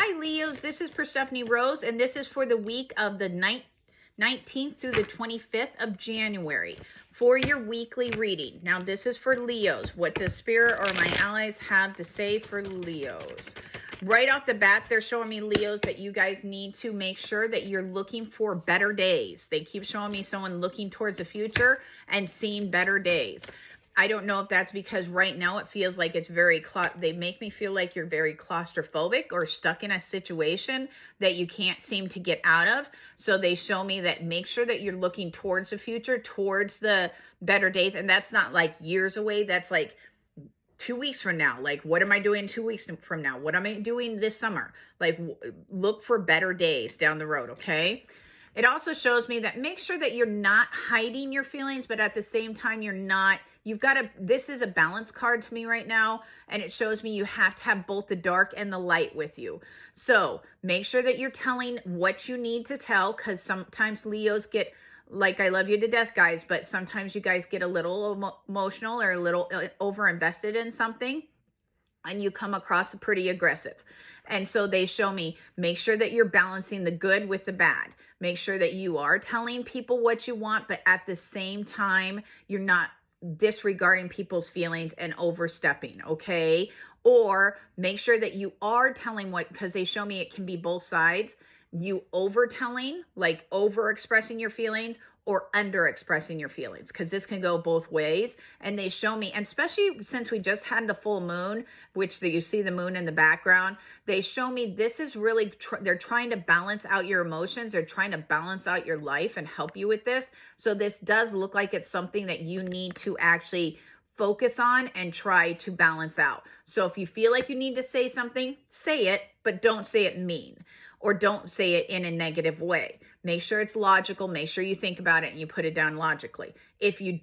Hi, Leos. This is Perstephane Rose, and this is for the week of the 19th through the 25th of January for your weekly reading. Now, this is for Leos. What does Spirit or my allies have to say for Leos? Right off the bat, they're showing me, Leos, that you guys need to make sure that you're looking for better days. They keep showing me someone looking towards the future and seeing better days. I don't know if that's because right now it feels like it's very, they make me feel like you're very claustrophobic or stuck in a situation that you can't seem to get out of. So they show me that make sure that you're looking towards the future, towards the better days. And that's not like years away. That's like 2 weeks from now. Like, what am I doing 2 weeks from now? What am I doing this summer? Like, look for better days down the road, okay? It also shows me that make sure that you're not hiding your feelings, but at the same time, this is a balance card to me right now. And it shows me you have to have both the dark and the light with you. So make sure that you're telling what you need to tell, because sometimes Leos get, like, I love you to death, guys, but sometimes you guys get a little emotional or a little over invested in something, and you come across pretty aggressive. And so they show me, make sure that you're balancing the good with the bad. Make sure that you are telling people what you want, but at the same time, you're not disregarding people's feelings and overstepping, okay? Or make sure that you are telling because they show me it can be both sides. You over-telling, like over-expressing your feelings, or under-expressing your feelings, because this can go both ways. And they show me, and especially since we just had the full moon, which you see the moon in the background, they show me this is really, they're trying to balance out your emotions. They're trying to balance out your life and help you with this. So this does look like it's something that you need to actually focus on and try to balance out. So if you feel like you need to say something, say it, but don't say it mean, or don't say it in a negative way. Make sure it's logical. Make sure you think about it and you put it down logically. If you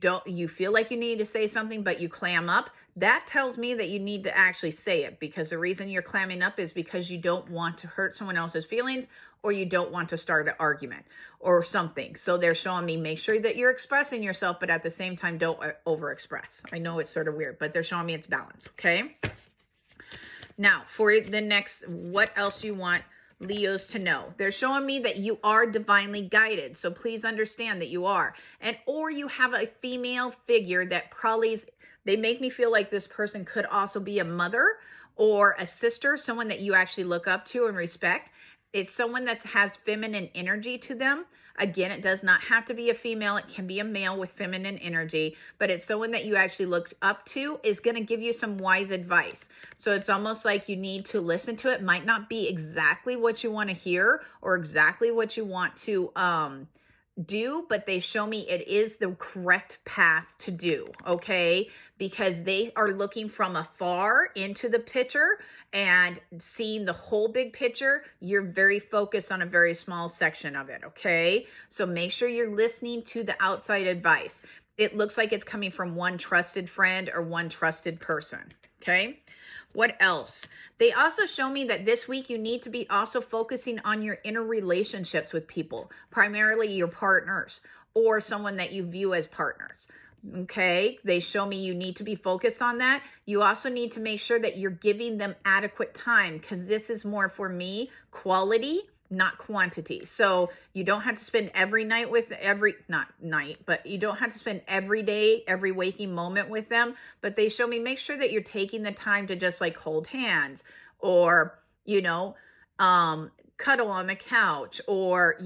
feel like you need to say something, but you clam up, that tells me that you need to actually say it, because the reason you're clamming up is because you don't want to hurt someone else's feelings, or you don't want to start an argument or something. So they're showing me, make sure that you're expressing yourself, but at the same time, don't overexpress. I know it's sort of weird, but they're showing me it's balance, okay? Now, for the next, what else you want Leos to know? They're showing me that you are divinely guided. So please understand that you are. Or you have a female figure that they make me feel like this person could also be a mother or a sister, someone that you actually look up to and respect. It's someone that has feminine energy to them. Again, it does not have to be a female. It can be a male with feminine energy, but it's someone that you actually look up to, is going to give you some wise advice. So it's almost like you need to listen to it. Might not be exactly what you want to hear or exactly what you want to do, but they show me it is the correct path to do, okay? Because they are looking from afar into the picture and seeing the whole big picture. You're very focused on a very small section of it, okay? So make sure you're listening to the outside advice. It looks like it's coming from one trusted friend or one trusted person, okay? What else? They also show me that this week you need to be also focusing on your inner relationships with people, primarily your partners or someone that you view as partners. Okay, they show me you need to be focused on that. You also need to make sure that you're giving them adequate time, because this is more for me, quality, not quantity. So you don't have to spend but you don't have to spend every day, every waking moment with them. But they show me, make sure that you're taking the time to just like hold hands, or, cuddle on the couch, or,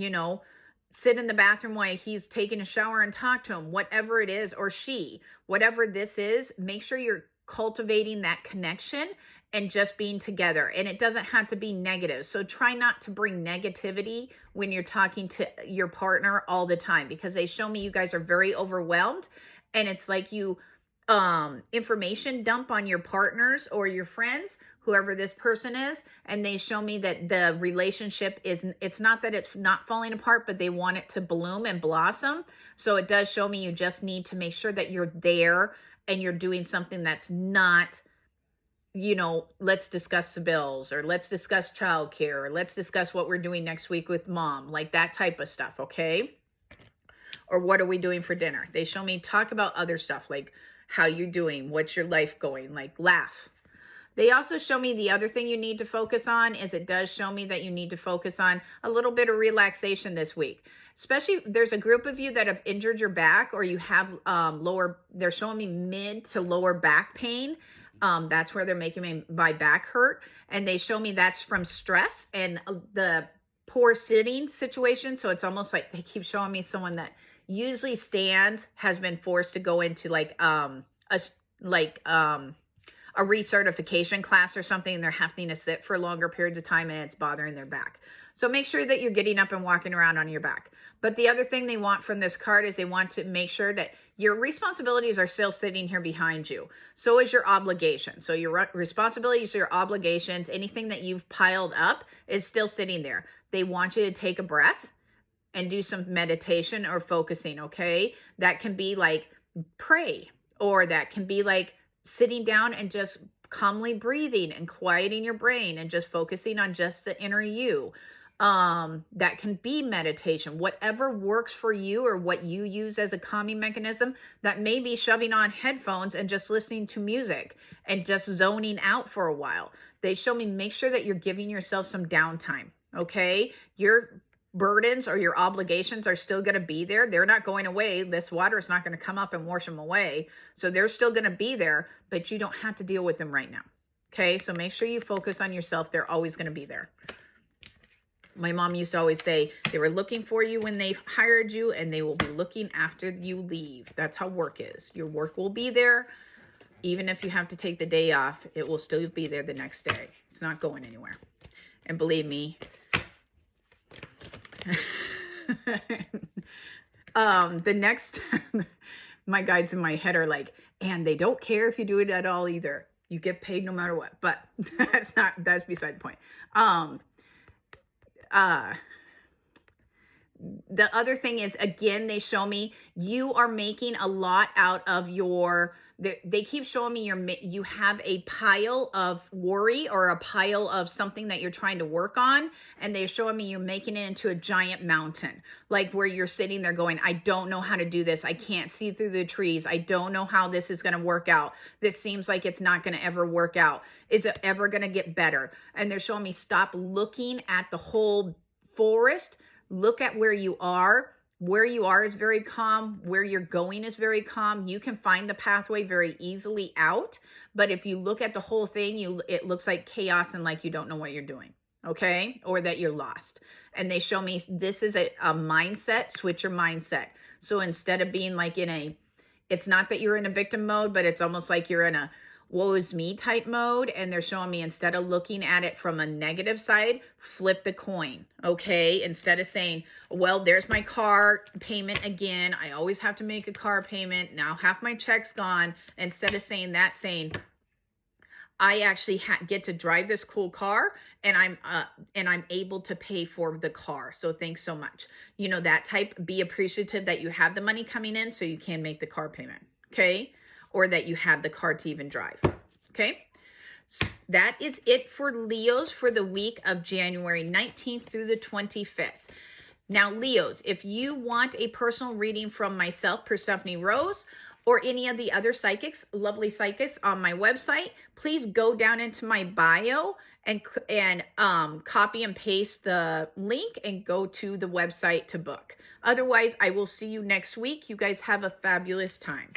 sit in the bathroom while he's taking a shower and talk to him, whatever it is, or whatever this is, make sure you're cultivating that connection and just being together. And it doesn't have to be negative. So try not to bring negativity when you're talking to your partner all the time, because they show me you guys are very overwhelmed, and it's like you information dump on your partners or your friends, whoever this person is. And they show me that the relationship it's not that it's not falling apart, but they want it to bloom and blossom. So it does show me you just need to make sure that you're there and you're doing something that's not, let's discuss the bills, or let's discuss childcare, or let's discuss what we're doing next week with mom, like that type of stuff, okay? Or what are we doing for dinner? They show me talk about other stuff, like how you're doing, what's your life going, like laugh. They also show me the other thing you need to focus on is it does show me that you need to focus on a little bit of relaxation this week. Especially there's a group of you that have injured your back or you have they're showing me mid to lower back pain. That's where they're making my back hurt. And they show me that's from stress and the poor sitting situation. So it's almost like they keep showing me someone that usually stands has been forced to go into like a recertification class or something, and they're having to sit for longer periods of time and it's bothering their back. So make sure that you're getting up and walking around on your back. But the other thing they want from this card is they want to make sure that your responsibilities are still sitting here behind you. So is your obligation. So your responsibilities, your obligations, anything that you've piled up is still sitting there. They want you to take a breath and do some meditation or focusing, okay? That can be like pray, or that can be like sitting down and just calmly breathing and quieting your brain and just focusing on just the inner you. That can be meditation, whatever works for you or what you use as a calming mechanism. That may be shoving on headphones and just listening to music and just zoning out for a while. They show me make sure that you're giving yourself some downtime, okay? Your burdens or your obligations are still going to be there. They're not going away. This water is not going to come up and wash them away. So they're still going to be there, but you don't have to deal with them right now. Okay. So make sure you focus on yourself. They're always going to be there. My mom used to always say they were looking for you when they hired you and they will be looking after you leave. That's how work is. Your work will be there. Even if you have to take the day off, it will still be there the next day. It's not going anywhere. And believe me, the next, my guides in my head are like, and they don't care if you do it at all either. You get paid no matter what, but that's beside the point. The other thing is, again, they show me you are making a lot out of your, they keep showing me you have a pile of worry or a pile of something that you're trying to work on. And they're showing me you're making it into a giant mountain, like where you're sitting there going, I don't know how to do this. I can't see through the trees. I don't know how this is going to work out. This seems like it's not going to ever work out. Is it ever going to get better? And they're showing me stop looking at the whole forest. Look at where you are. Where you are is very calm. Where you're going is very calm. You can find the pathway very easily out. But if you look at the whole thing, it looks like chaos and like you don't know what you're doing. Okay? Or that you're lost. And they show me this is a mindset. Switch your mindset. So instead of being like it's not that you're in a victim mode, but it's almost like you're in a woe is me type mode. And they're showing me instead of looking at it from a negative side, flip the coin. Okay. Instead of saying, well, there's my car payment again. I always have to make a car payment. Now half my check's gone. Instead of saying that, saying, I actually get to drive this cool car and I'm able to pay for the car. So thanks so much. You know, that type, be appreciative that you have the money coming in so you can make the car payment. Okay. Or that you have the car to even drive. Okay. So that is it for Leos for the week of January 19th through the 25th. Now, Leos, if you want a personal reading from myself, Perstephane Rose, or any of the other psychics, lovely psychics on my website, please go down into my bio and copy and paste the link and go to the website to book. Otherwise, I will see you next week. You guys have a fabulous time.